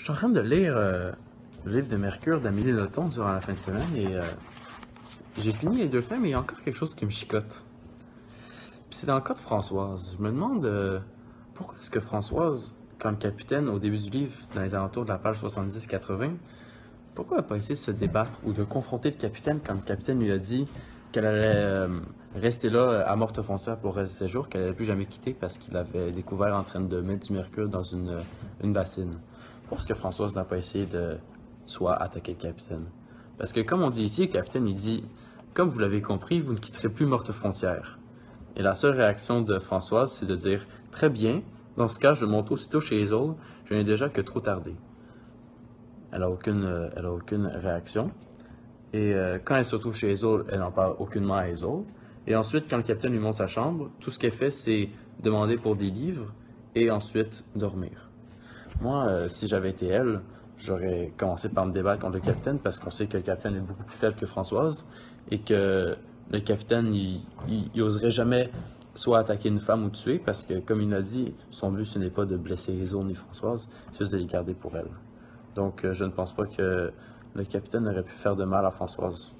Je suis en train de lire le livre de Mercure d'Amélie Nothomb durant la fin de semaine et j'ai fini les deux fins, mais il y a encore quelque chose qui me chicote. Puis c'est dans le cas de Françoise. Je me demande pourquoi est-ce que Françoise, comme capitaine au début du livre, dans les alentours de la page 70-80, pourquoi elle n'a pas essayé de se débattre ou de confronter le capitaine quand le capitaine lui a dit qu'elle allait rester là à morte frontière pour le reste de ses jours, qu'elle n'allait plus jamais quitter parce qu'il l'avait découvert en train de mettre du mercure dans une bassine. Pourquoi est-ce que Françoise n'a pas essayé de soit attaquer le capitaine? Parce que comme on dit ici, le capitaine il dit « Comme vous l'avez compris, vous ne quitterez plus morte frontière ». Et la seule réaction de Françoise, c'est de dire « Très bien, dans ce cas, je monte aussitôt chez Hazel, je n'ai déjà que trop tardé ». Elle a aucune réaction. Et quand elle se retrouve chez Hazel, elle n'en parle aucunement à Hazel. Et ensuite, quand le capitaine lui montre sa chambre, tout ce qu'elle fait, c'est demander pour des livres et ensuite dormir. Moi, si j'avais été elle, j'aurais commencé par me débattre contre le capitaine parce qu'on sait que le capitaine est beaucoup plus faible que Françoise et que le capitaine, il oserait jamais soit attaquer une femme ou tuer parce que, comme il l'a dit, son but, ce n'est pas de blesser Hazel ni Françoise, c'est juste de les garder pour elle. Donc, je ne pense pas que le capitaine aurait pu faire de mal à Françoise.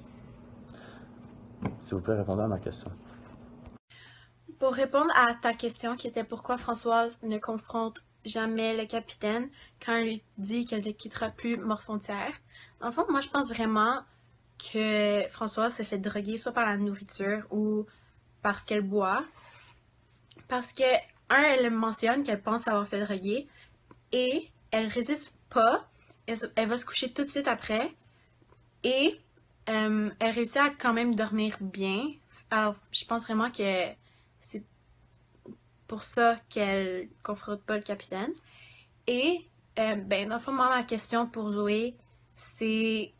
S'il vous plaît, répondez à ma question. Pour répondre à ta question qui était pourquoi Françoise ne confronte jamais le capitaine quand elle lui dit qu'elle ne quittera plus Morte-Frontière, dans le fond, moi je pense vraiment que Françoise se fait droguer soit par la nourriture ou parce qu'elle boit. Parce que, elle mentionne qu'elle pense avoir fait droguer et elle résiste pas. Elle va se coucher tout de suite après et elle réussit à quand même dormir bien. Alors, je pense vraiment que c'est pour ça qu'elle confronte pas le capitaine. Et, dans le fond, moi, ma question pour Zoé, c'est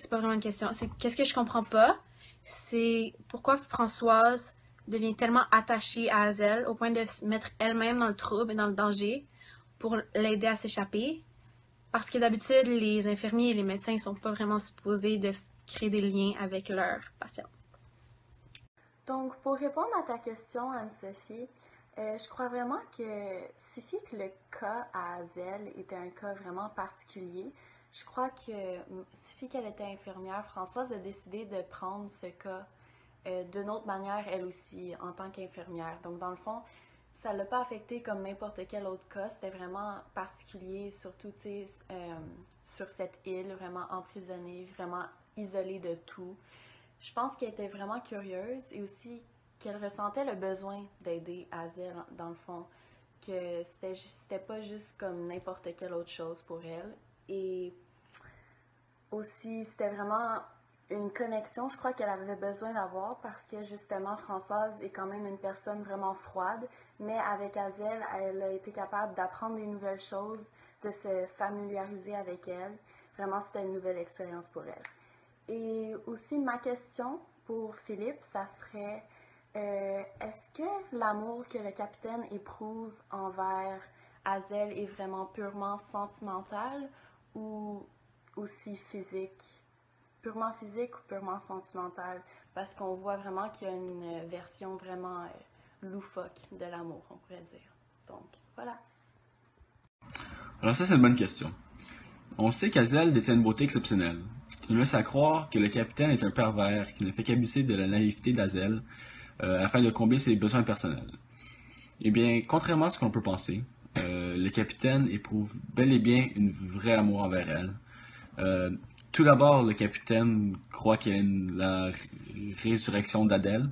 pas vraiment une question. C'est qu'est-ce que je comprends pas? C'est pourquoi Françoise devient tellement attachée à Hazel au point de se mettre elle-même dans le trouble et dans le danger pour l'aider à s'échapper. Parce que d'habitude, les infirmiers et les médecins ne sont pas vraiment supposés de créer des liens avec leurs patients. Donc, pour répondre à ta question, Anne-Sophie, je crois vraiment que suffit que le cas à Hazel était un cas vraiment particulier. Je crois que suffit qu'elle était infirmière, Françoise a décidé de prendre ce cas d'une autre manière, elle aussi, en tant qu'infirmière. Donc, dans le fond, ça ne l'a pas affecté comme n'importe quel autre cas. C'était vraiment particulier, surtout, tu sais, sur cette île, vraiment emprisonnée, vraiment isolée de tout. Je pense qu'elle était vraiment curieuse et aussi qu'elle ressentait le besoin d'aider Hazel, dans le fond, que c'était pas juste comme n'importe quelle autre chose pour elle. Et aussi, c'était vraiment une connexion, je crois qu'elle avait besoin d'avoir parce que justement, Françoise est quand même une personne vraiment froide, mais avec Hazel, elle a été capable d'apprendre des nouvelles choses, de se familiariser avec elle. Vraiment, c'était une nouvelle expérience pour elle. Et aussi, ma question pour Philippe, ça serait est-ce que l'amour que le capitaine éprouve envers Hazel est vraiment purement sentimental ou aussi physique? Purement physique ou purement sentimental? Parce qu'on voit vraiment qu'il y a une version vraiment loufoque de l'amour, on pourrait dire. Donc, voilà. Alors ça, c'est une bonne question. On sait qu'Hazel détient une beauté exceptionnelle, qui nous laisse à croire que le capitaine est un pervers qui ne fait qu'abuser de la naïveté d'Hazel afin de combler ses besoins personnels. Eh bien, contrairement à ce qu'on peut penser, le capitaine éprouve bel et bien une vraie amour envers elle. Tout d'abord, le capitaine croit qu'il y a la résurrection d'Adèle,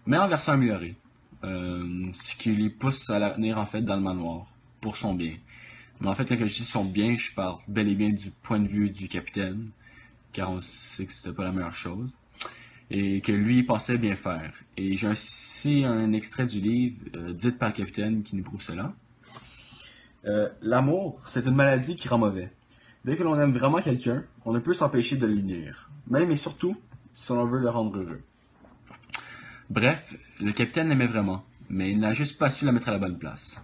mais en version améliorée, ce qui lui pousse à la tenir en fait dans le manoir, pour son bien. Mais en fait, quand je dis son bien, je parle bel et bien du point de vue du capitaine, car on sait que c'était pas la meilleure chose, et que lui pensait bien faire. Et j'ai aussi un extrait du livre, dit par le capitaine, qui nous prouve cela. L'amour, c'est une maladie qui rend mauvais. Dès que l'on aime vraiment quelqu'un, on ne peut s'empêcher de lui nuire, même et surtout si on veut le rendre heureux. Bref, le capitaine l'aimait vraiment, mais il n'a juste pas su la mettre à la bonne place.